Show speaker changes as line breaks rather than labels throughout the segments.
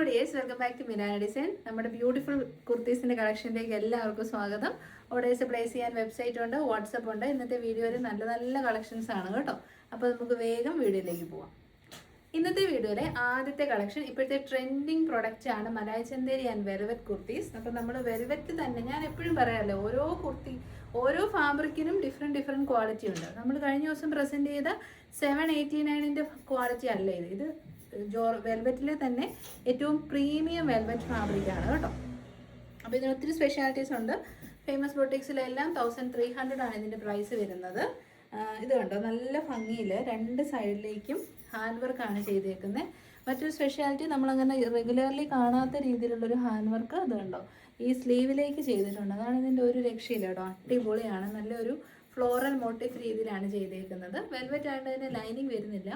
Hello dears, welcome back to Minana design. നമ്മുടെ beautiful കുർത്തീസിൻ്റെ കളക്ഷനിലേക്ക് എല്ലാവർക്കും സ്വാഗതം. ഓർഡേഴ്സ് പ്ലേസ് ചെയ്യാൻ വെബ്സൈറ്റ് ഉണ്ട്, വാട്സപ്പ് ഉണ്ട്. ഇന്നത്തെ വീഡിയോയിൽ നല്ല നല്ല കളക്ഷൻസ് ആണ് കേട്ടോ. അപ്പോൾ നമുക്ക് വേഗം വീഡിയോയിലേക്ക് പോവാം. ഇന്നത്തെ വീഡിയോയിലെ ആദ്യത്തെ കളക്ഷൻ ഇപ്പോഴത്തെ ട്രെൻഡിങ് പ്രൊഡക്റ്റ് ആണ് മലായ് ചന്തേരി ആൻഡ് വെൽവെറ്റ് കുർത്തീസ്. അപ്പോൾ നമ്മൾ വെൽവെറ്റ് തന്നെ, ഞാൻ എപ്പോഴും പറയാമല്ലോ, ഓരോ ഫാബ്രിക്കിനും ഡിഫറെൻറ്റ് ക്വാളിറ്റി ഉണ്ട്. നമ്മൾ കഴിഞ്ഞ ദിവസം പ്രസൻറ്റ് ചെയ്ത 789ൻ്റെ ക്വാളിറ്റി അല്ല ഇത് വെൽവെറ്റിലെ തന്നെ ഏറ്റവും പ്രീമിയം വെൽവെറ്റ് ഫാബ്രിക്കാണ് കേട്ടോ. അപ്പോൾ ഇതിന് ഒത്തിരി സ്പെഷ്യാലിറ്റീസ് ഉണ്ട്. ഫേമസ് ബൊട്ടിക്സിലെല്ലാം 1300 ആണ് ഇതിൻ്റെ പ്രൈസ് വരുന്നത്. ഇത് കണ്ടോ, നല്ല ഭംഗിയിൽ രണ്ട് സൈഡിലേക്കും ഹാൻഡ് വർക്കാണ് ചെയ്തേക്കുന്നത്. മറ്റൊരു സ്പെഷ്യാലിറ്റി, നമ്മളങ്ങനെ റെഗുലർലി കാണാത്ത രീതിയിലുള്ളൊരു ഹാൻഡ് വർക്ക് ഇത് കണ്ടോ ഈ സ്ലീവിലേക്ക് ചെയ്തിട്ടുണ്ട്. അതാണ് ഇതിൻ്റെ ഒരു രക്ഷയില്ല കേട്ടോ, അടിപൊളിയാണ്. നല്ലൊരു ഫ്ലോറൽ മോട്ടീഫ് രീതിയിലാണ് ചെയ്തേക്കുന്നത്. വെൽവെറ്റ് ആയിട്ട് അതിന് ലൈനിങ് വരുന്നില്ല.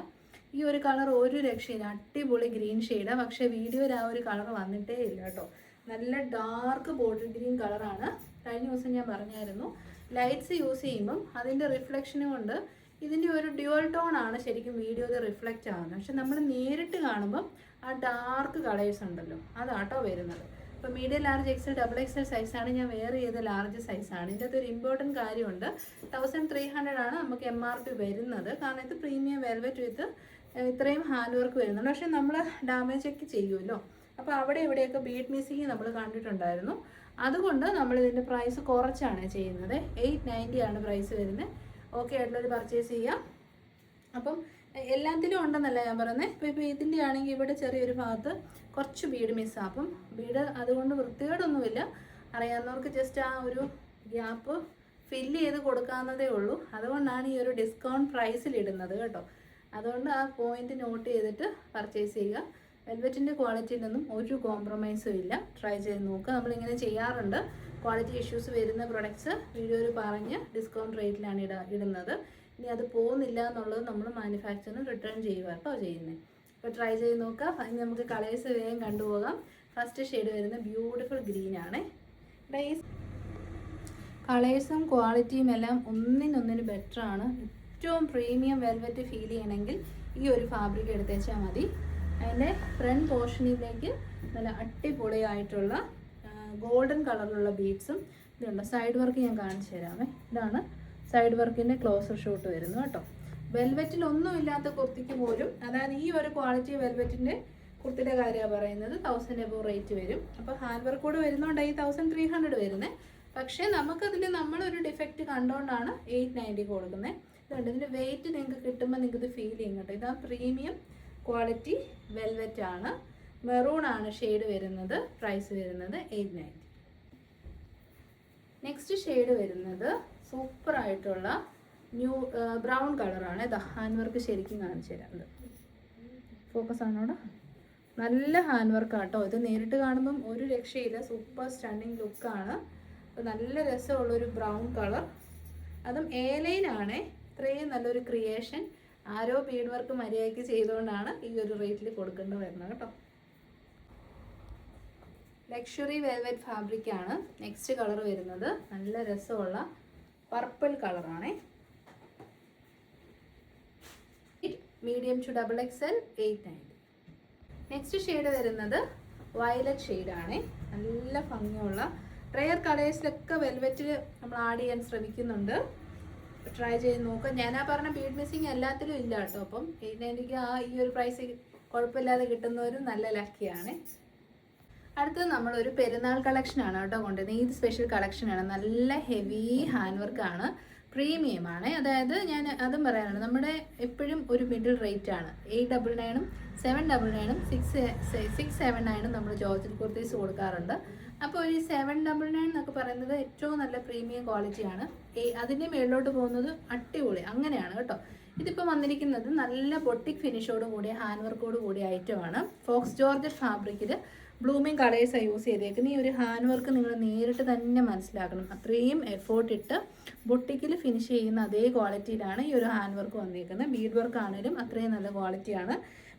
ഈ ഒരു കളർ ഒരു രക്ഷയില്ല, അടിപൊളി ഗ്രീൻ ഷെയ്ഡാണ്. പക്ഷേ വീഡിയോയിൽ ആ ഒരു കളർ വന്നിട്ടേ ഇല്ല കേട്ടോ. നല്ല ഡാർക്ക് ബോട്ടിൽ ഗ്രീൻ കളറാണ്. കഴിഞ്ഞ ദിവസം ഞാൻ പറഞ്ഞായിരുന്നു, ലൈറ്റ്സ് യൂസ് ചെയ്യുമ്പം അതിൻ്റെ റിഫ്ലക്ഷനും കൊണ്ട് ഇതിൻ്റെ ഒരു ഡ്യുവൽ ടോൺ ആണ് ശരിക്കും വീഡിയോയിൽ റിഫ്ലക്റ്റ് ആവുന്നത്. പക്ഷെ നമ്മൾ നേരിട്ട് കാണുമ്പം ആ ഡാർക്ക് കളേഴ്സ് ഉണ്ടല്ലോ, അതാട്ടോ വരുന്നത്. ഇപ്പോൾ medium, large, XL, double XL സൈസാണ്. ഞാൻ വേറെ ചെയ്ത ലാർജ് സൈസാണ്. ഇതിൻ്റെ അകത്ത് ഒരു ഇമ്പോർട്ടൻറ്റ് കാര്യമുണ്ട്, 1300 ആണ് നമുക്ക് MRP വരുന്നത്. കാരണം ഇത് പ്രീമിയം വെൽവെറ്റ് വിത്ത് ഇത്രയും ഹാൻഡ് വർക്ക് വരുന്നുണ്ട്. പക്ഷെ നമ്മൾ ഡാമേജ് ഒക്കെ ചെയ്യുമല്ലോ, അപ്പോൾ അവിടെ ഇവിടെയൊക്കെ ബീഡ് മിസ്സിങ് നമ്മൾ കണ്ടിട്ടുണ്ടായിരുന്നു. അതുകൊണ്ട് നമ്മൾ ഇതിൻ്റെ പ്രൈസ് കുറച്ചാണ് ചെയ്യുന്നത്. 890 ആണ് പ്രൈസ് വരുന്നത്. ഓക്കെ ആയിട്ടുള്ളൊരു പർച്ചേസ് ചെയ്യാം. അപ്പം എല്ലാത്തിലും ഉണ്ടെന്നല്ല ഞാൻ പറയുന്നത്. ഇപ്പോൾ ഇതിൻ്റെ ആണെങ്കിൽ ഇവിടെ ചെറിയൊരു ഭാഗത്ത് കുറച്ച് ബീഡ് മിസ്സാണ്. അപ്പം ബീഡ് അതുകൊണ്ട് വൃത്തികേടൊന്നുമില്ല. അറിയാവുന്നവർക്ക് ജസ്റ്റ് ആ ഒരു ഗ്യാപ്പ് ഫില്ല് ചെയ്ത് കൊടുക്കാവുന്നതേ ഉള്ളൂ. അതുകൊണ്ടാണ് ഈ ഒരു ഡിസ്കൗണ്ട് പ്രൈസിലിടുന്നത് കേട്ടോ. അതുകൊണ്ട് ആ പോയിന്റ് നോട്ട് ചെയ്തിട്ട് പർച്ചേസ് ചെയ്യുക. വെൽവെറ്റിൻ്റെ ക്വാളിറ്റിയിലൊന്നും ഒരു കോംപ്രമൈസും ഇല്ല. ട്രൈ ചെയ്ത് നോക്കുക. നമ്മളിങ്ങനെ ചെയ്യാറുണ്ട്. ക്വാളിറ്റി ഇഷ്യൂസ് വരുന്ന പ്രൊഡക്ട്സ് വീഡിയോയിൽ പറഞ്ഞ് ഡിസ്കൗണ്ട് റേറ്റിലാണ് ഇടുന്നത്. ഇനി അത് പോകുന്നില്ല എന്നുള്ളത് നമ്മൾ മാനുഫാക്ചറിന് റിട്ടേൺ ചെയ്യുക കേട്ടോ ചെയ്യുന്നത്. അപ്പോൾ ട്രൈ ചെയ്ത് നോക്കുക. ഇനി നമുക്ക് കളേഴ്സ് വേഗം കണ്ടുപോകാം. ഫസ്റ്റ് ഷെയ്ഡ് വരുന്ന ബ്യൂട്ടിഫുൾ ഗ്രീനാണ്. കളേഴ്സും ക്വാളിറ്റിയും എല്ലാം ഒന്നിനൊന്നിന് ബെറ്ററാണ്. ഏറ്റവും പ്രീമിയം വെൽവെറ്റ് ഫീൽ ചെയ്യണമെങ്കിൽ ഈ ഒരു ഫാബ്രിക് എടുത്തേച്ചാൽ മതി. അതിൻ്റെ ഫ്രണ്ട് പോർഷനിലേക്ക് നല്ല അടിപൊളിയായിട്ടുള്ള ഗോൾഡൻ കളറിലുള്ള ബീഡ്സും ഇതുണ്ട്. സൈഡ് വർക്ക് ഞാൻ കാണിച്ചു തരാമേ. ഇതാണ് സൈഡ് വർക്കിൻ്റെ ക്ലോസർ ഷോട്ട് വരുന്നു കേട്ടോ. വെൽവെറ്റിൽ ഒന്നും ഇല്ലാത്ത കുർത്തിക്ക് പോലും, അതായത് ഈ ഒരു ക്വാളിറ്റി വെൽവെറ്റിൻ്റെ കുർത്തിയുടെ കാര്യമാണ് പറയുന്നത്, 1000 എബോ റേറ്റ് വരും. അപ്പോൾ ഹാൻഡ് വർക്ക് കൂടെ വരുന്നതുകൊണ്ടാണ് ഈ 1300 വരുന്നത്. പക്ഷേ നമുക്കതിൽ നമ്മളൊരു ഡിഫക്റ്റ് കണ്ടുകൊണ്ടാണ് 890 കൊടുക്കുന്നത്. ഇതുണ്ട്, ഇതിൻ്റെ വെയിറ്റ് നിങ്ങൾക്ക് കിട്ടുമ്പോൾ നിങ്ങൾക്ക് ഫീൽ ചെയ്യും കേട്ടോ. ഇതാ പ്രീമിയം ക്വാളിറ്റി വെൽവെറ്റ് ആണ്. മെറൂൺ ആണ് ഷെയ്ഡ് വരുന്നത്. പ്രൈസ് വരുന്നത് 890. നെക്സ്റ്റ് ഷെയ്ഡ് വരുന്നത് സൂപ്പറായിട്ടുള്ള ബ്രൗൺ കളറാണ്. ഇത് ഹാൻഡ് വർക്ക് ശരിക്കും കാണിച്ചു തരാം. ഫോക്കസ് ആണോടെ, നല്ല ഹാൻഡ് വർക്ക് ആട്ടോ. ഇത് നേരിട്ട് കാണുമ്പം ഒരു രക്ഷയില്ല, സൂപ്പർ സ്റ്റണ്ണിങ് ലുക്കാണ്. അപ്പോൾ നല്ല രസമുള്ളൊരു ബ്രൗൺ കളർ, അതും എ ലൈനാണ്. ഇത്രയും നല്ലൊരു ക്രിയേഷൻ ആരോ ബീഡ് വർക്ക് മര്യാദയ്ക്ക് ചെയ്തുകൊണ്ടാണ് ഈ ഒരു റേറ്റിൽ കൊടുക്കേണ്ടി വരുന്നത് കേട്ടോ. ലക്ഷറി വെൽവെറ്റ് ഫാബ്രിക്കാണ്. നെക്സ്റ്റ് കളർ വരുന്നത് നല്ല രസമുള്ള പർപ്പിൾ കളറാണ്. Medium to double XL 890. Next shade വരുന്നത് വയലറ്റ് ഷെയ്ഡാണ്. നല്ല ഭംഗിയുള്ള റെയർ കളേഴ്സിലൊക്കെ വെൽവെറ്റിൽ നമ്മൾ ആഡ് ചെയ്യാൻ ശ്രമിക്കുന്നുണ്ട്. ട്രൈ ചെയ്ത് നോക്കുക. ഞാനാ പറഞ്ഞ ബീഡ് മിസ്സിങ് എല്ലാത്തിലും ഇല്ല കേട്ടോ. അപ്പം 890 ഈ ഒരു പ്രൈസ് കുഴപ്പമില്ലാതെ കിട്ടുന്നവരും നല്ല ലക്കിയാണ്. അടുത്തത് നമ്മളൊരു പെരുന്നാൾ കളക്ഷനാണ് കേട്ടോ കൊണ്ടുവരുന്നത്. ഇത് സ്പെഷ്യൽ കളക്ഷനാണ്. നല്ല ഹെവി ഹാൻഡ് വർക്കാണ്, പ്രീമിയമാണ്. അതായത് ഞാൻ അതും പറയാനാണ്, നമ്മുടെ എപ്പോഴും ഒരു മിഡിൽ റേറ്റ് ആണ്. 899ഉം 799ഉം 679ഉം നമ്മൾ ജോർജറ്റ് കുർത്തീസ് കൊടുക്കാറുണ്ട്. അപ്പോൾ ഒരു 799 എന്നൊക്കെ പറയുന്നത് ഏറ്റവും നല്ല പ്രീമിയം ക്വാളിറ്റിയാണ്. അതിൻ്റെ മേളിലോട്ട് പോകുന്നത് അടിപൊളി അങ്ങനെയാണ് കേട്ടോ. ഇതിപ്പോൾ വന്നിരിക്കുന്നത് നല്ല ബൊട്ടിക് ഫിനിഷോട് കൂടിയ ഹാൻഡ് വർക്കോട് കൂടിയ ഐറ്റമാണ്. ഫോക്സ് ജോർജറ്റ് ഫാബ്രിക്കിൽ ബ്ലൂമിങ് കളേഴ്സാണ് യൂസ് ചെയ്തേക്കുന്നത്. ഈ ഒരു ഹാൻഡ് വർക്ക് നിങ്ങൾ നേരിട്ട് തന്നെ മനസ്സിലാക്കണം. അത്രയും എഫേർട്ട് ഇട്ട് ബൊട്ടിക്കിൽ ഫിനിഷ് ചെയ്യുന്ന അതേ ക്വാളിറ്റിയിലാണ് ഈ ഒരു ഹാൻഡ് വർക്ക് വന്നിരിക്കുന്നത്. ബീഡ് വർക്ക് ആണെങ്കിലും അത്രയും നല്ല ക്വാളിറ്റിയാണ്.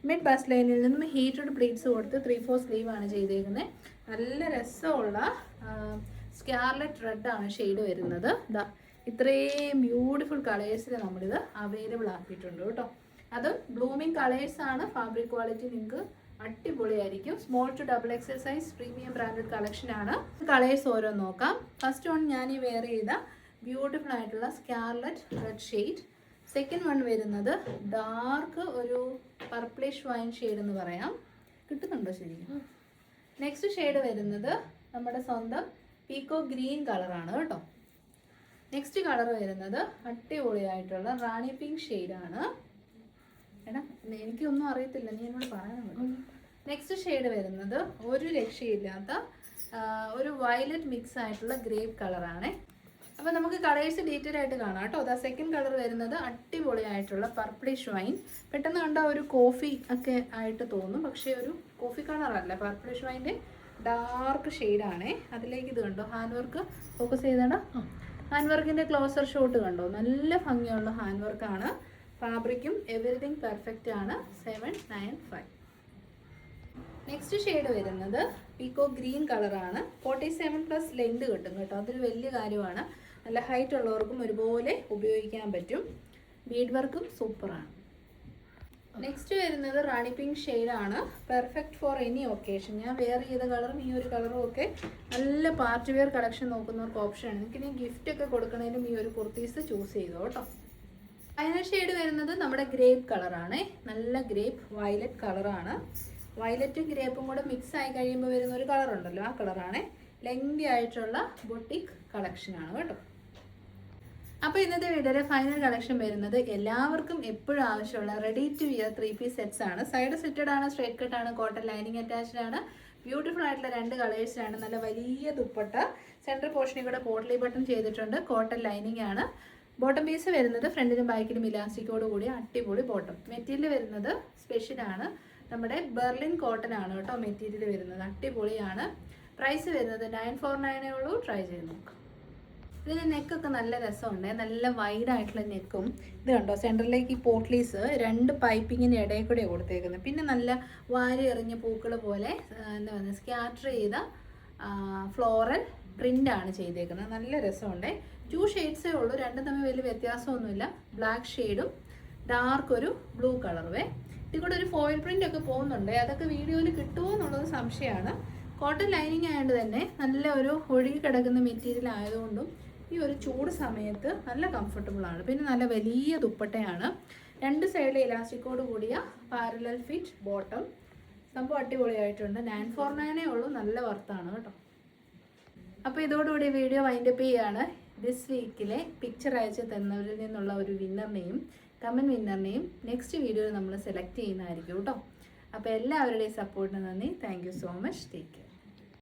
മിഡ് ബസ് ലൈനിൽ നിന്നും ഹീറ്റഡ് പ്ലീറ്റ്സ് കൊടുത്ത് 3/4 സ്ലീവ് ആണ് ചെയ്തേക്കുന്നത്. നല്ല രസമുള്ള സ്കാർലറ്റ് റെഡാണ് ഷെയ്ഡ് വരുന്നത്. ഇതാ ഇത്രയും ബ്യൂട്ടിഫുൾ കളേഴ്സിൽ നമ്മളിത് അവൈലബിൾ ആക്കിയിട്ടുണ്ട് കേട്ടോ. അത് ബ്ലൂമിങ് കളേഴ്സാണ്. ഫാബ്രിക് ക്വാളിറ്റി നിങ്ങൾക്ക് അടിപൊളിയായിരിക്കും. Small to double XL size premium branded collection ആണ്. കളേഴ്സ് ഓരോന്ന് നോക്കാം. ഫസ്റ്റ് വൺ ഞാൻ ഈ വെയർ ചെയ്ത ബ്യൂട്ടിഫുൾ ആയിട്ടുള്ള scarlet red shade. Second one വരുന്നത് ഡാർക്ക് ഒരു പർപ്പിളിഷ് വൈൻ ഷെയ്ഡ് എന്ന് പറയാം. കിട്ടുന്നുണ്ടോ ശരിക്കും? നെക്സ്റ്റ് ഷെയ്ഡ് വരുന്നത് നമ്മുടെ സ്വന്തം പീക്കോ ഗ്രീൻ കളറാണ് കേട്ടോ. നെക്സ്റ്റ് കളർ വരുന്നത് അടിപൊളിയായിട്ടുള്ള റാണി പിങ്ക് ഷെയ്ഡാണ്. എടാ എനിക്കൊന്നും അറിയത്തില്ല, നീ എന്നോട് പറയാൻ. നെക്സ്റ്റ് ഷെയ്ഡ് വരുന്നത് ഒരു രക്ഷയില്ലാത്ത ഒരു വയലറ്റ് മിക്സ് ആയിട്ടുള്ള ഗ്രേപ്പ് കളറാണ്. അപ്പോൾ നമുക്ക് കളേഴ്സ് ഡീറ്റെയിൽ ആയിട്ട് കാണാം കേട്ടോ. അതാ സെക്കൻഡ് കളർ വരുന്നത് അടിപൊളിയായിട്ടുള്ള പർപ്പിളിഷ് വൈൻ. പെട്ടെന്ന് കണ്ട ഒരു കോഫി ഒക്കെ ആയിട്ട് തോന്നും, പക്ഷേ ഒരു കോഫി കളറല്ല. പർപ്പിളിഷ് വൈൻ്റെ ഡാർക്ക് ഷെയ്ഡാണേ. അതിലേക്ക് ഇത് കണ്ടോ, ഹാൻഡ് വർക്ക് ഫോക്കസ് ചെയ്തടാ. ഹാൻഡ് വർക്കിൻ്റെ ക്ലോസർ ഷോട്ട് കണ്ടോ, നല്ല ഭംഗിയുള്ള ഹാൻഡ് വർക്കാണ്. ഫാബ്രിക്കും എവറിത്തിങ് പെർഫെക്റ്റ് ആണ്. 795. നെക്സ്റ്റ് ഷെയ്ഡ് വരുന്നത് പീക്കോ ഗ്രീൻ കളറാണ്. 47+ ലെങ്ത് കിട്ടും കേട്ടോ, അതൊരു വലിയ കാര്യമാണ്. നല്ല ഹൈറ്റ് ഉള്ളവർക്കും ഒരുപോലെ ഉപയോഗിക്കാൻ പറ്റും. ബീഡ് വർക്കും സൂപ്പറാണ്. നെക്സ്റ്റ് വരുന്നത് റാണി പിങ്ക് ഷെയ്ഡാണ്. Perfect for any occasion. ഞാൻ വെയർ ചെയ്ത കളറും ഈ ഒരു കളറും ഒക്കെ നല്ല പാർട്ടി വെയർ കളക്ഷൻ നോക്കുന്നവർക്ക് ഓപ്ഷനാണ്. നിങ്ങൾക്ക് ഇനി ഗിഫ്റ്റ് ഒക്കെ കൊടുക്കണേലും ഈ ഒരു കുർത്തീസ് ചൂസ് ചെയ്തോ കേട്ടോ. ഫൈനൽ ഷെയ്ഡ് വരുന്നത് നമ്മുടെ ഗ്രേപ്പ് കളറാണ്. നല്ല ഗ്രേപ്പ് വയലറ്റ് കളറാണ്. വയലറ്റും ഗ്രേപ്പും കൂടെ മിക്സ് ആയി കഴിയുമ്പോൾ വരുന്ന ഒരു കളറുണ്ടല്ലോ, ആ കളറാണ്. ലെങ്തി ആയിട്ടുള്ള ബൊട്ടിക് കളക്ഷനാണ് കേട്ടോ. അപ്പോൾ ഇന്നത്തെ വീഡിയോയിലെ ഫൈനൽ കളക്ഷൻ വരുന്നത് എല്ലാവർക്കും എപ്പോഴും ആവശ്യമുള്ള ready to wear 3 piece sets ആണ്. സൈഡ് സ്ലിറ്റഡ് ആണ്, സ്ട്രേറ്റ് കട്ട് ആണ്, കോട്ടൺ ലൈനിങ് അറ്റാച്ച്ഡ് ആണ്. ബ്യൂട്ടിഫുൾ ആയിട്ടുള്ള 2 കളേഴ്സിലാണ്. നല്ല വലിയ ദുപ്പട്ട, സെൻട്രൽ പോർഷനിൽ കൂടെ പോട്ട്ലി ബട്ടൺ ചെയ്തിട്ടുണ്ട്. കോട്ടൺ ലൈനിങ് ആണ്. ബോട്ടം പീസ് വരുന്നത് ഫ്രണ്ടിലും ബാക്കിലും ഇലാസ്റ്റിക്കോട് കൂടി അടിപൊളി ബോട്ടം. മെറ്റീരിയൽ വരുന്നത് സ്പെഷ്യലാണ്. നമ്മുടെ ബെർലിൻ കോട്ടൺ ആണ് കേട്ടോ മെറ്റീരിയൽ വരുന്നത്. അടിപൊളിയാണ്. പ്രൈസ് വരുന്നത് 949 ഉള്ളൂ. ട്രൈ ചെയ്ത് നോക്കാം. ഇതിന് നെക്കൊക്കെ നല്ല രസമുണ്ട്. നല്ല വൈഡായിട്ടുള്ള നെക്കും. ഇത് കണ്ടോ, സെൻറ്ററിലേക്ക് ഈ പോട്ട്ലീസ് 2 പൈപ്പിങ്ങിൻ്റെ ഇടയിൽ കൂടെ കൊടുത്തേക്കുന്നത്. പിന്നെ നല്ല വാരി എറിഞ്ഞ പൂക്കൾ പോലെ എന്താ പറയുക, സ്കാറ്റർ ചെയ്ത ഫ്ലോറൽ പ്രിൻ്റാണ് ചെയ്തേക്കുന്നത്. നല്ല രസമുണ്ട്. 2 ഷെയ്ഡ്സേ ഉള്ളൂ, രണ്ടും തമ്മിൽ വലിയ വ്യത്യാസമൊന്നുമില്ല. ബ്ലാക്ക് ഷെയ്ഡും ഡാർക്ക് ഒരു ബ്ലൂ കളറുവേ. ഇതിൽ കൂടെ ഒരു ഫോയിൽ പ്രിൻ്റ് ഒക്കെ പോകുന്നുണ്ട്. അതൊക്കെ വീഡിയോയിൽ കിട്ടുമോ എന്നുള്ളത് സംശയമാണ്. കോട്ടൺ ലൈനിങ് ആയതുകൊണ്ട് തന്നെ നല്ല ഒരു ഒഴുകി കിടക്കുന്ന മെറ്റീരിയൽ ആയതുകൊണ്ടും ഈ ഒരു ചൂട് സമയത്ത് നല്ല കംഫർട്ടബിൾ ആണ്. പിന്നെ നല്ല വലിയ ദുപ്പട്ടയാണ്. 2 സൈഡിൽ ഇലാസ്റ്റിക്കോട് കൂടിയ പാരലൽ ഫിറ്റ് ബോട്ടം. സംഭവം അടിപൊളിയായിട്ടുണ്ട്. 949 ഉള്ളൂ. നല്ല വർത്താണ് കേട്ടോ. അപ്പോൾ ഇതോടുകൂടി വീഡിയോ വൈൻഡപ്പ് ചെയ്യുകയാണ്. ദിസ് വീക്കിലെ പിക്ചർ അയച്ച് തന്നവരിൽ നിന്നുള്ള ഒരു വിന്നറിനെയും കമൻറ്റ് വിന്നറിനെയും നെക്സ്റ്റ് വീഡിയോയിൽ നമ്മൾ സെലക്ട് ചെയ്യുന്നതായിരിക്കും കേട്ടോ. അപ്പോൾ എല്ലാവരുടെയും സപ്പോർട്ടിന് നന്ദി. Thank you so much. Take care.